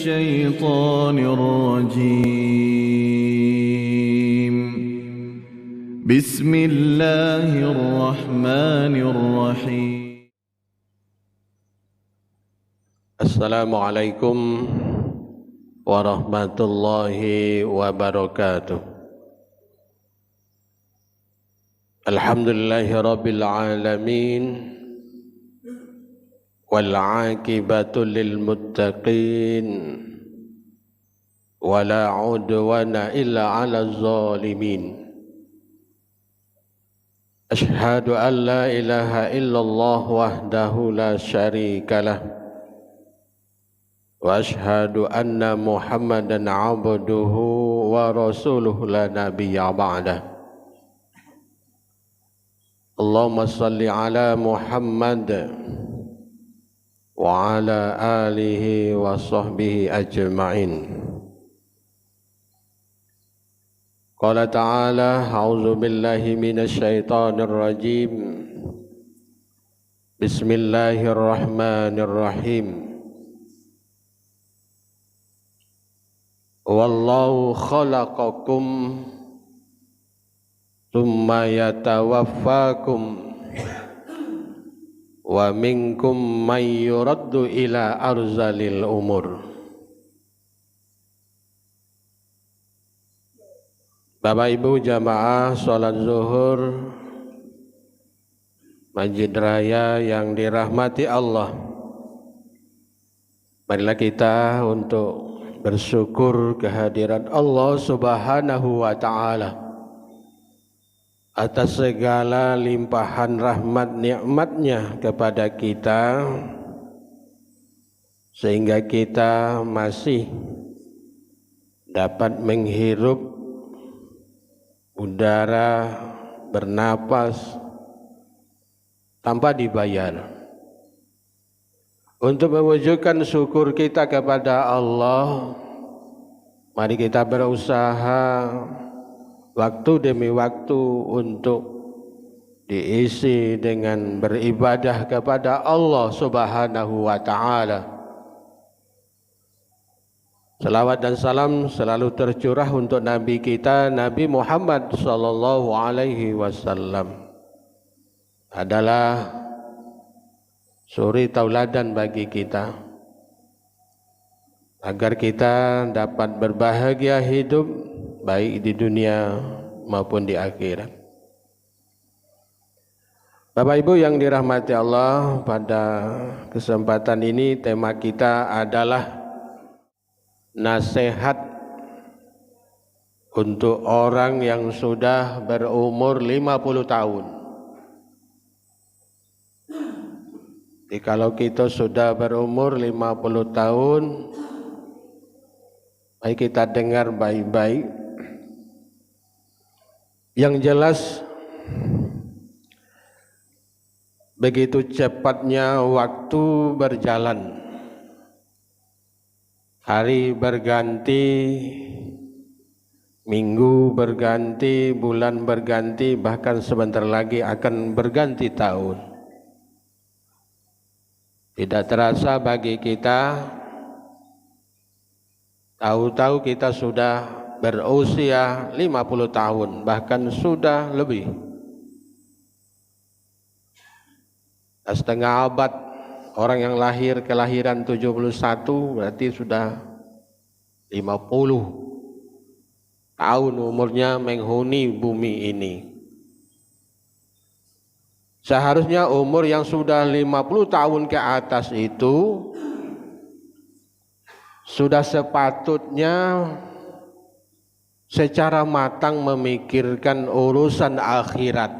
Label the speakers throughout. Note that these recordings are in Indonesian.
Speaker 1: الشيطان الرجيم بسم الله الرحمن الرحيم
Speaker 2: السلام عليكم ورحمة الله وبركاته. الحمد لله رب العالمين والعاقبة للمتقين ولا عدوان إلا على الظالمين. أشهد أن لا إله إلا الله وحده لا شريك له وأشهد أن محمدا عبده ورسوله لا نبي بعده. اللهم صل على محمد وعلى آله وصحبه أجمعين. قال تعالى: أعوذ بالله من الشيطان الرجيم. بسم الله الرحمن الرحيم. والله خلقكم ثم يتوفاكم ومنكم من يرد إلى أرذل الأمور. Bapak Ibu jamaah sholat zuhur Masjid Raya yang dirahmati Allah, marilah kita untuk bersyukur kehadiran Allah Subhanahu wa Ta'ala atas segala limpahan rahmat nikmatnya kepada kita, sehingga kita masih dapat menghirup udara, bernapas tanpa dibayar. Untuk mewujudkan syukur kita kepada Allah, mari kita berusaha waktu demi waktu untuk diisi dengan beribadah kepada Allah Subhanahu wa Ta'ala. Salawat dan salam selalu tercurah untuk Nabi kita, Nabi Muhammad sallallahu alaihi wasallam. Adalah suri tauladan bagi kita, agar kita dapat berbahagia hidup baik di dunia maupun di akhirat. Bapak Ibu yang dirahmati Allah, pada kesempatan ini tema kita adalah nasihat untuk orang yang sudah berumur 50 tahun. Jadi kalau kita sudah berumur 50 tahun, mari kita dengar baik-baik. Yang jelas, begitu cepatnya waktu berjalan. Hari berganti, minggu berganti, bulan berganti, bahkan sebentar lagi akan berganti tahun. Tidak terasa bagi kita, tahu-tahu kita sudah berusia 50 tahun, bahkan sudah lebih. Setengah abad. Orang yang lahir kelahiran 71 berarti sudah 50 tahun umurnya menghuni bumi ini. Seharusnya umur yang sudah 50 tahun ke atas itu sudah sepatutnya secara matang memikirkan urusan akhirat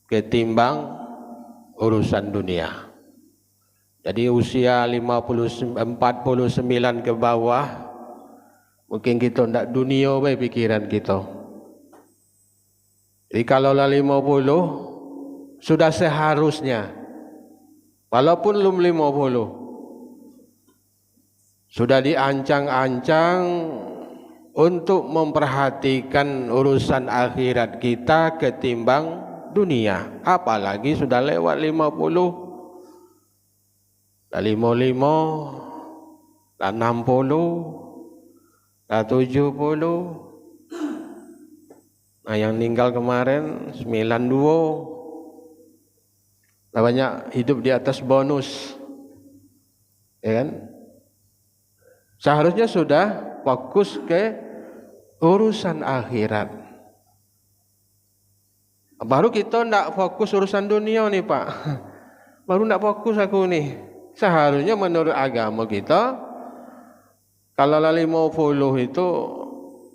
Speaker 2: ketimbang urusan dunia. Jadi usia 49 ke bawah, mungkin kita tidak dunia baik pikiran kita. Jadi kalau 50 sudah seharusnya, walaupun belum 50, sudah diancang-ancang untuk memperhatikan urusan akhirat kita ketimbang dunia. Apalagi sudah lewat 50, dah 55, dah 60, dah 70. Nah, yang meninggal kemarin 92. Dah banyak hidup di atas bonus. Ya kan? Seharusnya sudah fokus ke urusan akhirat. Baru kita tidak fokus urusan dunia nih Pak. Baru tidak fokus aku nih. Seharusnya menurut agama kita, kalau 50 itu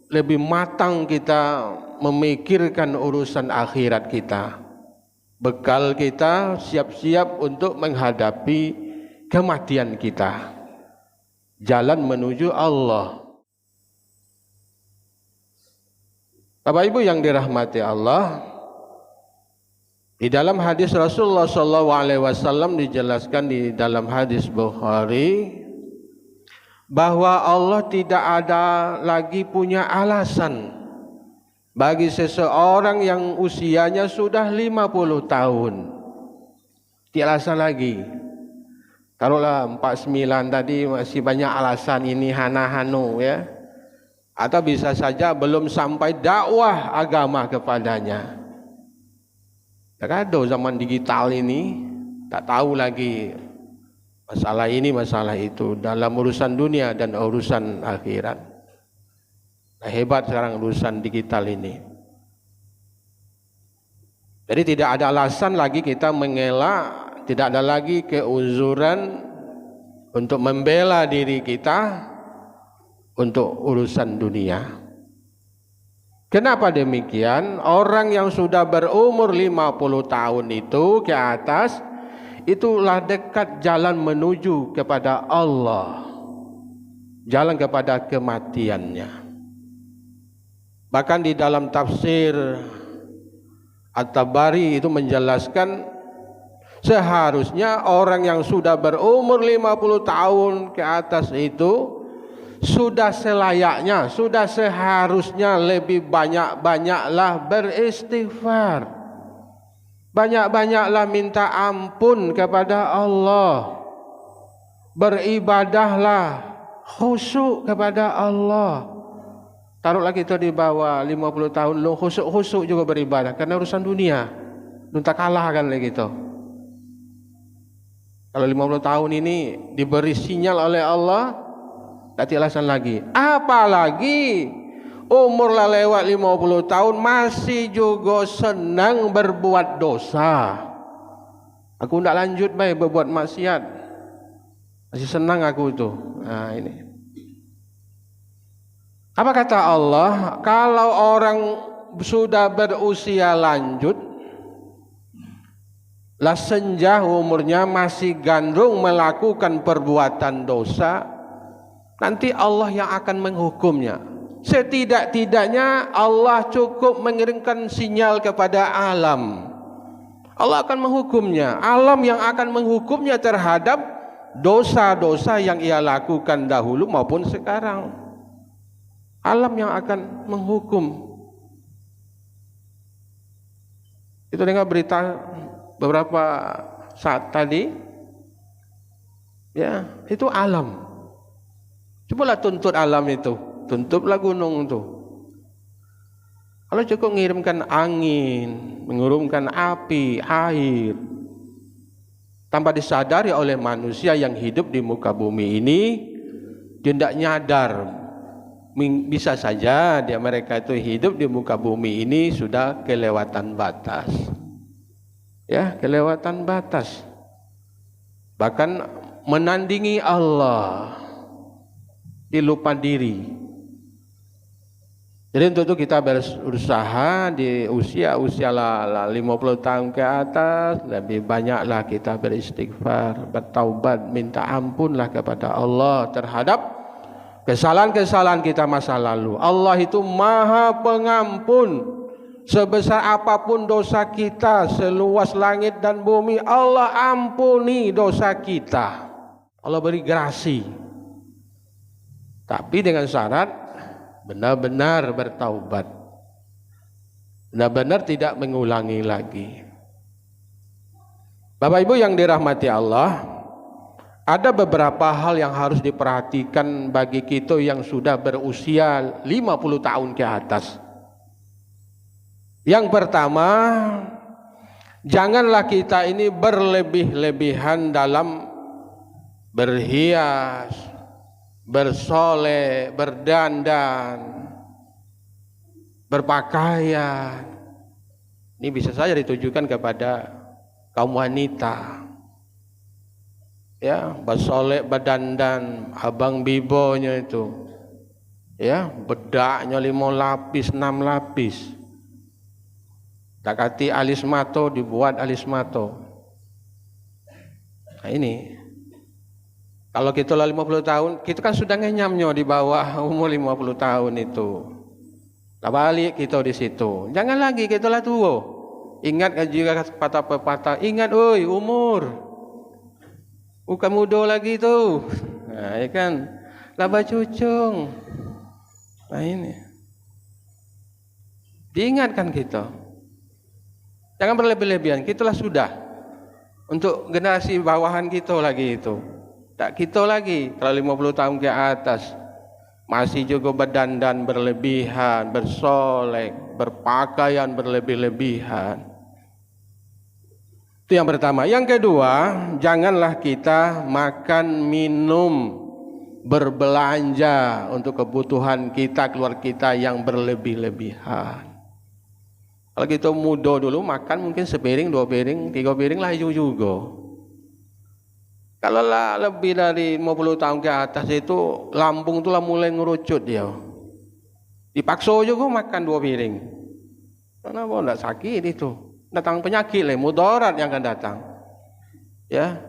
Speaker 2: lebih matang kita memikirkan urusan akhirat kita. Bekal kita siap-siap untuk menghadapi kematian kita. Jalan menuju Allah. Bapak Ibu yang dirahmati Allah, di dalam hadis Rasulullah SAW dijelaskan di dalam hadis Bukhari bahwa Allah tidak ada lagi punya alasan bagi seseorang yang usianya sudah 50 tahun. Tidak alasan lagi. Taruhlah 49 tadi masih banyak alasan ini hana-hanu ya. Atau bisa saja belum sampai dakwah agama kepadanya. Terkadang zaman digital ini tak tahu lagi masalah ini masalah itu dalam urusan dunia dan urusan akhirat. Nah, hebat sekarang urusan digital ini. Jadi tidak ada alasan lagi kita mengelak, tidak ada lagi keuzuran untuk membela diri kita untuk urusan dunia. Kenapa demikian? Orang yang sudah berumur 50 tahun itu ke atas, itulah dekat jalan menuju kepada Allah, jalan kepada kematiannya. Bahkan di dalam tafsir At-Tabari itu menjelaskan seharusnya orang yang sudah berumur 50 tahun ke atas itu sudah selayaknya, sudah seharusnya lebih banyak-banyaklah beristighfar. Banyak-banyaklah minta ampun kepada Allah. Beribadahlah khusyuk kepada Allah. Taruhlah kita di bawah 50 tahun lu khusyuk juga beribadah karena urusan dunia. Lu tak kalah kan lagi gitu. Kalau 50 tahun ini diberi sinyal oleh Allah, tak alasan lagi. Apalagi umur lah lewat 50 tahun masih juga senang berbuat dosa. Aku tidak lanjut baik berbuat maksiat. Masih senang aku itu. Nah ini. Apa kata Allah? Kalau orang sudah berusia lanjut, lah senja umurnya masih gandrung melakukan perbuatan dosa, nanti Allah yang akan menghukumnya. Setidak-tidaknya Allah cukup mengirimkan sinyal kepada alam. Allah akan menghukumnya. Alam yang akan menghukumnya terhadap dosa-dosa yang ia lakukan dahulu maupun sekarang. Alam yang akan menghukum. Itu dengar berita beberapa saat tadi. Ya, itu alam. Cobalah tuntut alam itu, tuntutlah gunung itu. Kalau cukup mengirimkan angin, mengurumkan api, air, tanpa disadari oleh manusia yang hidup di muka bumi ini, dia tidak nyadar. Bisa saja dia mereka itu hidup di muka bumi ini sudah kelewatan batas. Ya, kelewatan batas. Bahkan menandingi Allah. Dilupa diri. Jadi untuk itu kita berusaha di usia lah 50 tahun ke atas, lebih banyaklah kita beristighfar, bertaubat, minta ampunlah kepada Allah terhadap kesalahan-kesalahan kita masa lalu. Allah itu Maha Pengampun. Sebesar apapun dosa kita, seluas langit dan bumi, Allah ampuni dosa kita. Allah beri grasi. Tapi dengan syarat benar-benar bertaubat, benar-benar tidak mengulangi lagi. Bapak Ibu yang dirahmati Allah, ada beberapa hal yang harus diperhatikan bagi kita yang sudah berusia 50 tahun ke atas. Yang pertama, janganlah kita ini berlebih-lebihan dalam berhias, bersolek, berdandan, berpakaian. Ini bisa saja ditujukan kepada kaum wanita. Ya, bersolek, berdandan, abang bibonya itu. Ya, bedaknya 5 lapis, 6 lapis. Tak kati alis mato, dibuat alis mato. Nah ini, kalau kita lah 50 tahun, kita kan sudah ngenyamnya di bawah umur 50 tahun itu. Tak balik kita di situ. Jangan lagi kita lah tua. Ingat juga patah-patah. Ingat, oi umur. Bukan muda lagi tu. Nah, ya kan, laba cucung. Nah ini, diingatkan kita. Jangan berlebih-lebihan, kitalah sudah. Untuk generasi bawahan kita lagi itu. Tak kita lagi, kalau 50 tahun ke atas. Masih juga berdandan berlebihan, bersolek, berpakaian berlebih-lebihan. Itu yang pertama. Yang kedua, janganlah kita makan, minum, berbelanja untuk kebutuhan kita, keluarga kita yang berlebih-lebihan. Kalau kita muda dulu makan mungkin sepiring, 2 piring, 3 piring lah juga. Kalau lah lebih dari 50 tahun ke atas itu lambung tu lah mulai ngerucut dia. Dipaksa juga makan 2 piring. Kenapa enggak sakit itu? Datang penyakit lah, mudarat yang akan datang. Ya.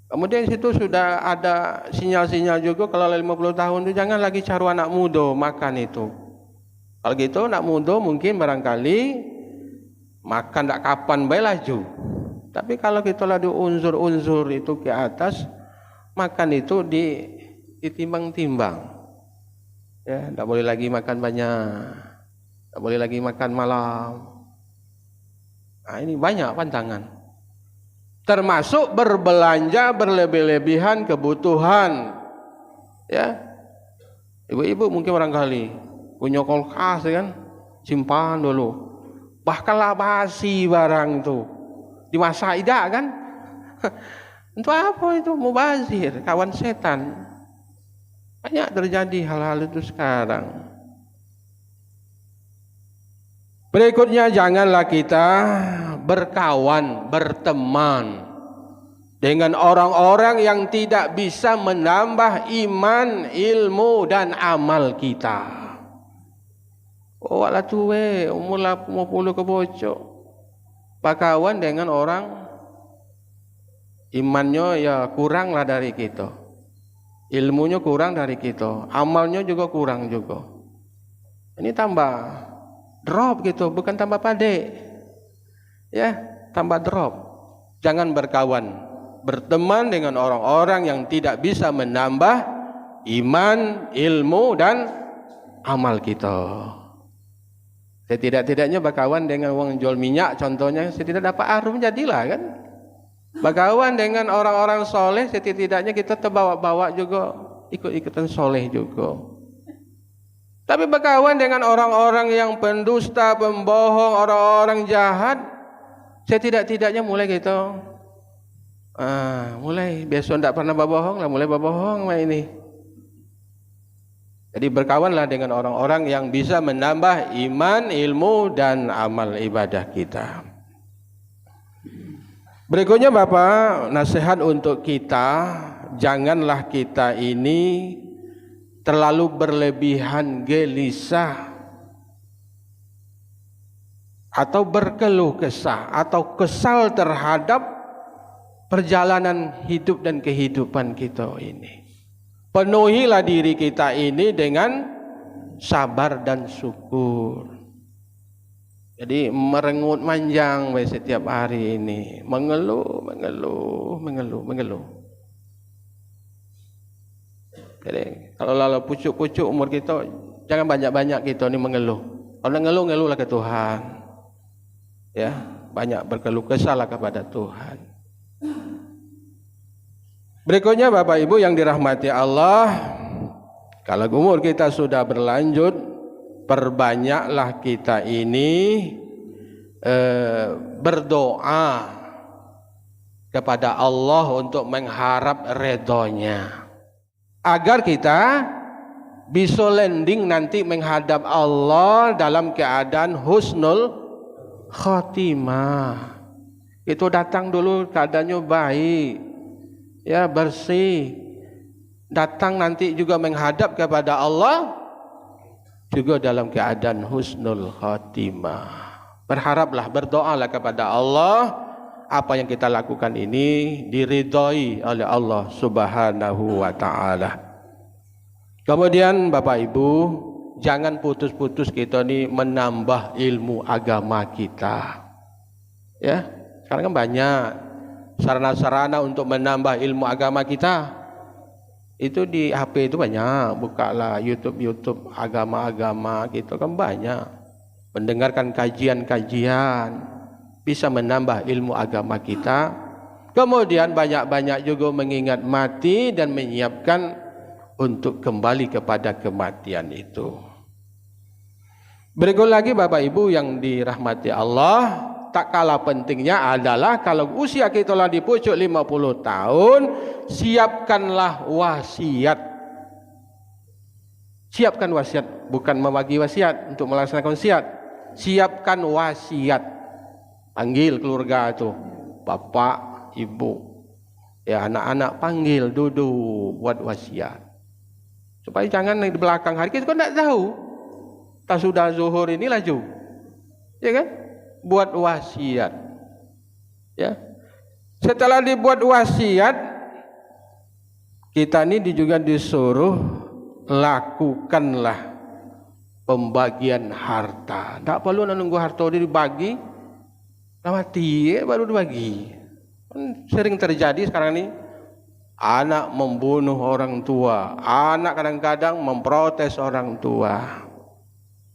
Speaker 2: Kemudian situ sudah ada sinyal-sinyal juga kalau 50 tahun itu jangan lagi cari anak muda makan itu. Kalau gitu anak muda mungkin barangkali makan tak kapan baik laju. Tapi kalau kita lagi unsur-unsur itu ke atas, makan itu ditimbang-timbang. Ya, tak boleh lagi makan banyak, tak boleh lagi makan malam. Nah ini banyak pantangan. Termasuk berbelanja berlebih-lebihan kebutuhan. Ya, ibu-ibu mungkin barangkali punya kulkas kan, simpan dulu. Bahkan lah basi barang itu dimasak tidak kan? Untuk apa itu? Mubazir, kawan setan. Banyak terjadi hal-hal itu sekarang. Berikutnya, janganlah kita berkawan, berteman dengan orang-orang yang tidak bisa menambah iman, ilmu dan amal kita. Oh, ala tuwe umur 50 ke bocok. Berkawan dengan orang imannya ya kurang lah dari kita. Ilmunya kurang dari kita, amalnya juga kurang juga. Ini tambah drop gitu, bukan tambah pade. Ya, tambah drop. Jangan berkawan, berteman dengan orang-orang yang tidak bisa menambah iman, ilmu dan amal kita. Setidak-tidaknya berkawan dengan orang jual minyak contohnya, setidak dapat arum jadilah kan. Berkawan dengan orang-orang soleh, setidak-tidaknya kita terbawa-bawa juga, ikut-ikutan soleh juga. Tapi berkawan dengan orang-orang yang pendusta, pembohong, orang-orang jahat, setidak-tidaknya mulai gitu. Mulai besok tidak pernah berbohong lah, mulai berbohong ini. Jadi berkawanlah dengan orang-orang yang bisa menambah iman, ilmu dan amal ibadah kita. Berikutnya Bapak, nasihat untuk kita, janganlah kita ini terlalu berlebihan gelisah atau berkeluh kesah atau kesal terhadap perjalanan hidup dan kehidupan kita ini. Penuhilah diri kita ini dengan sabar dan syukur. Jadi merengut manjang setiap hari ini, mengeluh. Jadi kalau lalu pucuk-pucuk umur kita, jangan banyak-banyak kita ni mengeluh. Kalau ngeluh-ngeluhlah ke Tuhan. Ya, banyak berkeluh kesahlah kepada Tuhan. Berikutnya Bapak Ibu yang dirahmati Allah, kalau umur kita sudah berlanjut, perbanyaklah kita ini berdoa kepada Allah untuk mengharap redhonya, agar kita bisa landing nanti menghadap Allah dalam keadaan husnul khotimah. Itu datang dulu keadaannya baik, ya, bersih. Datang nanti juga menghadap kepada Allah juga dalam keadaan husnul khotimah. Berharaplah, berdoalah kepada Allah, apa yang kita lakukan ini diridhoi oleh Allah Subhanahu wa taala. Kemudian Bapak Ibu, jangan putus-putus kita nih menambah ilmu agama kita. Ya, sekarang kan banyak sarana-sarana untuk menambah ilmu agama kita. Itu di HP itu banyak, bukalah YouTube agama-agama gitu kan banyak. Mendengarkan kajian-kajian bisa menambah ilmu agama kita. Kemudian banyak-banyak juga mengingat mati dan menyiapkan untuk kembali kepada kematian itu. Berikut lagi Bapak Ibu yang dirahmati Allah, tak kalah pentingnya adalah kalau usia kita telah di pucuk 50 tahun, siapkanlah wasiat. Siapkan wasiat, bukan membagi wasiat untuk melaksanakan wasiat. Siapkan wasiat. Panggil keluarga itu, bapak, ibu, ya anak-anak panggil duduk buat wasiat. Supaya jangan di belakang hari kita kan tidak tahu. Tak sudah zuhur ini laju, ya kan? Buat wasiat. Ya. Setelah dibuat wasiat, kita ini juga disuruh lakukanlah pembagian harta. Tak perlu nunggu harta dibagi, mati baru dibagi. Sering terjadi sekarang ini. Anak membunuh orang tua, anak kadang-kadang memprotes orang tua.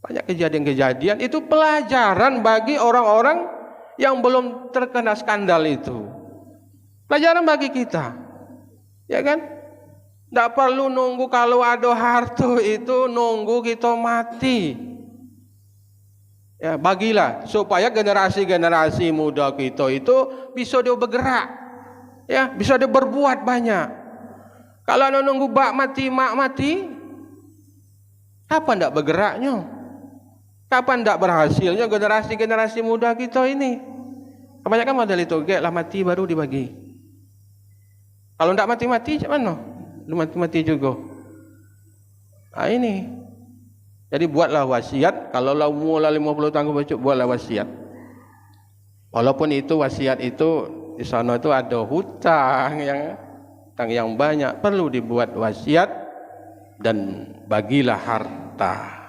Speaker 2: Banyak kejadian-kejadian, itu pelajaran bagi orang-orang yang belum terkena skandal itu. Pelajaran bagi kita, ya kan? Tidak perlu nunggu kalau ada harta itu nunggu kita mati. Ya, bagilah supaya generasi-generasi muda kita itu bisa dia bergerak. Ya, bisa dia berbuat banyak. Kalau anda nunggu mak mati, kapan tidak bergeraknya? Kapan tidak berhasilnya generasi-generasi muda kita ini? Kebanyakan model itu, lah mati baru dibagi. Kalau tidak mati-mati, macam mana? Lu mati-mati juga. Nah ini. Jadi buatlah wasiat. Kalau lah umur 50 tahun buatlah wasiat. Walaupun itu wasiat itu di sana itu ada hutang yang banyak, perlu dibuat wasiat dan bagilah harta.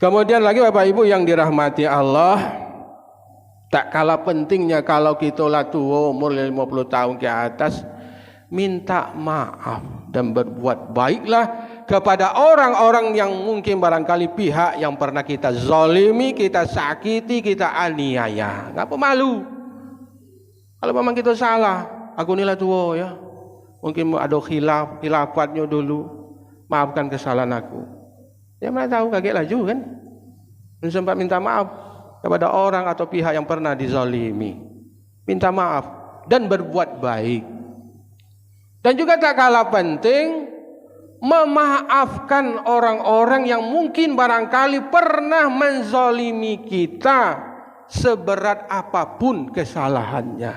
Speaker 2: Kemudian lagi Bapak Ibu yang dirahmati Allah, tak kalah pentingnya kalau kita lah tua umur 50 tahun ke atas, minta maaf dan berbuat baiklah kepada orang-orang yang mungkin barangkali pihak yang pernah kita zalimi, kita sakiti, kita aniaya. Ngapa malu? Kalau memang kita salah, aku nilai tua ya, mungkin ada khilafatnya dulu, maafkan kesalahan aku. Dia mana tahu kaget laju kan? Sempat minta maaf kepada orang atau pihak yang pernah dizalimi. Minta maaf dan berbuat baik. Dan juga tak kalah penting memaafkan orang-orang yang mungkin barangkali pernah menzalimi kita. Seberat apapun kesalahannya,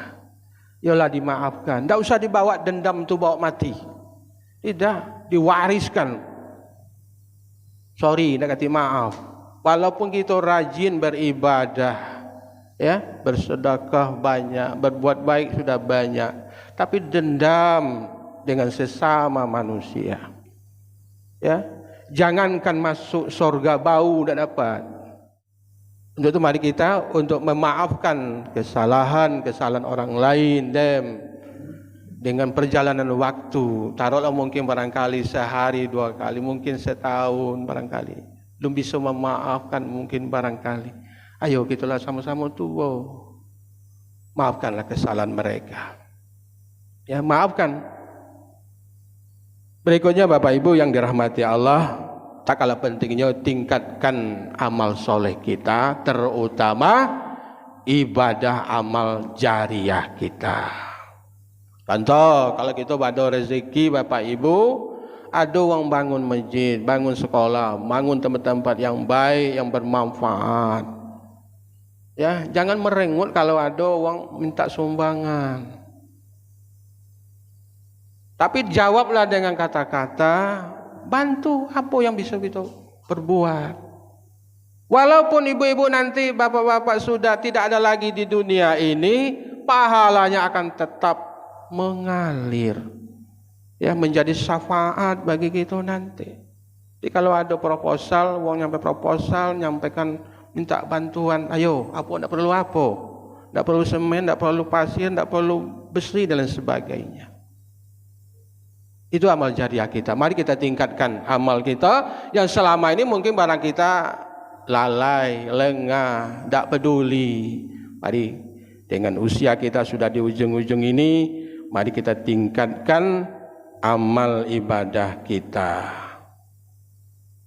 Speaker 2: yalah dimaafkan. Tidak usah dibawa dendam tu bawa mati. Tidak, diwariskan. Sorry, nak kata maaf. Walaupun kita rajin beribadah, ya, bersedekah banyak, berbuat baik sudah banyak, tapi dendam dengan sesama manusia. Ya, jangankan masuk surga bau tidak dapat. Untuk itu mari kita untuk memaafkan kesalahan orang lain dengan perjalanan waktu. Taruhlah mungkin barangkali sehari, 2 kali, mungkin setahun barangkali. Belum bisa memaafkan mungkin barangkali. Ayo kita sama-sama tua. Maafkanlah kesalahan mereka. Ya, maafkan. Berikutnya Bapak Ibu yang dirahmati Allah, tak kalah pentingnya tingkatkan amal soleh kita, terutama ibadah amal jariah kita. Contoh, kalau kita ada rezeki Bapak Ibu, ada orang bangun masjid, bangun sekolah, bangun tempat-tempat yang baik, yang bermanfaat. Ya, jangan merengut kalau ada orang minta sumbangan. Tapi jawablah dengan kata-kata, bantu apa yang bisa kita perbuat. Walaupun ibu-ibu nanti, bapak-bapak sudah tidak ada lagi di dunia ini, pahalanya akan tetap mengalir. Ya, menjadi syafaat bagi kita nanti. Jadi kalau ada proposal, uang nyampe proposal, nyampaikan minta bantuan, ayo, apa tidak perlu apa? Tidak perlu semen, tidak perlu pasir, tidak perlu besi dan lain sebagainya. Itu amal jariah kita. Mari kita tingkatkan amal kita yang selama ini mungkin barang kita lalai, lengah, tidak peduli. Mari dengan usia kita sudah di ujung-ujung ini, mari kita tingkatkan amal ibadah kita.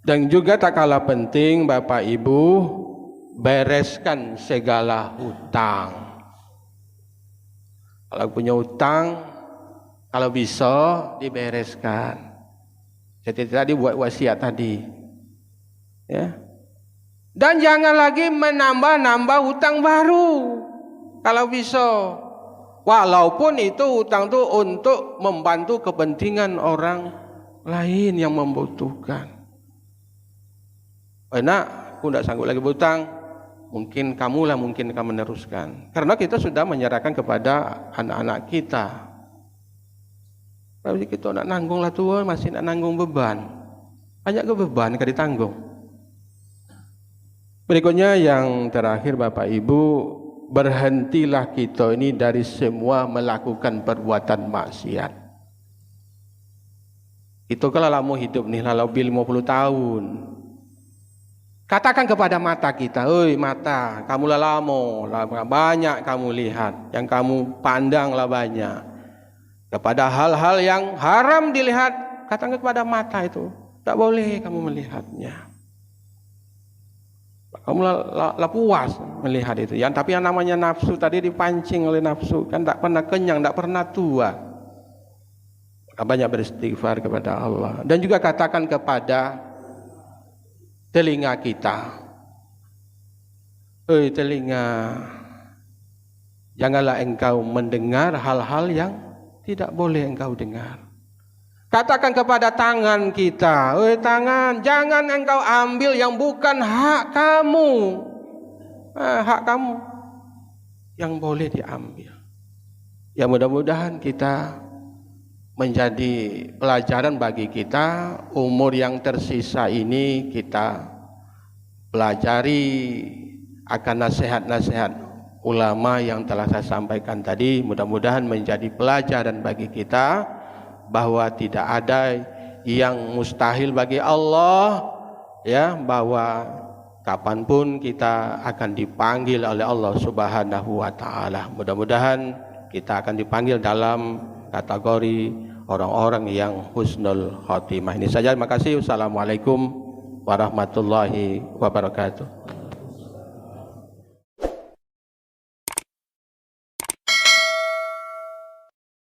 Speaker 2: Dan juga tak kalah penting Bapak Ibu, bereskan segala hutang. Kalau punya hutang, kalau bisa dibereskan. Jadi tadi buat wasiat tadi. Ya. Dan jangan lagi menambah-nambah hutang baru. Kalau bisa. Walaupun itu hutang itu untuk membantu kepentingan orang lain yang membutuhkan. Enak, aku tidak sanggup lagi berhutang. Mungkin kamulah mungkin akan meneruskan. Karena kita sudah menyerahkan kepada anak-anak kita. Tapi kita nak nanggung lah tua, masih nak nanggung beban. Banyak ke beban yang ditanggung. Berikutnya yang terakhir Bapak Ibu, berhentilah kita ini dari semua melakukan perbuatan maksiat. Itu kalau lama hidup nih, lebih 50 tahun. Katakan kepada mata kita, "Oi mata, kamu lama, banyak kamu lihat, yang kamu pandanglah banyak." Kepada hal-hal yang haram dilihat, katakan kepada mata itu, tak boleh kamu melihatnya. Kamu lah puas melihat itu. Tapi yang namanya nafsu tadi dipancing oleh nafsu, kan tak pernah kenyang, tak pernah tua. Banyak beristighfar kepada Allah. Dan juga katakan kepada telinga kita, "Hei telinga, janganlah engkau mendengar hal-hal yang tidak boleh engkau dengar." Katakan kepada tangan kita, "Hei tangan, jangan engkau ambil yang bukan hak kamu." Hak kamu yang boleh diambil. Ya mudah-mudahan kita menjadi pelajaran bagi kita. Umur yang tersisa ini kita pelajari akan nasihat-nasihat ulama yang telah saya sampaikan tadi. Mudah-mudahan menjadi pelajaran bagi kita bahwa tidak ada yang mustahil bagi Allah, ya, bahwa kapanpun kita akan dipanggil oleh Allah Subhanahu wa taala. Mudah-mudahan kita akan dipanggil dalam kategori orang-orang yang husnul khotimah. Ini saja, terima kasih. Wassalamualaikum warahmatullahi wabarakatuh.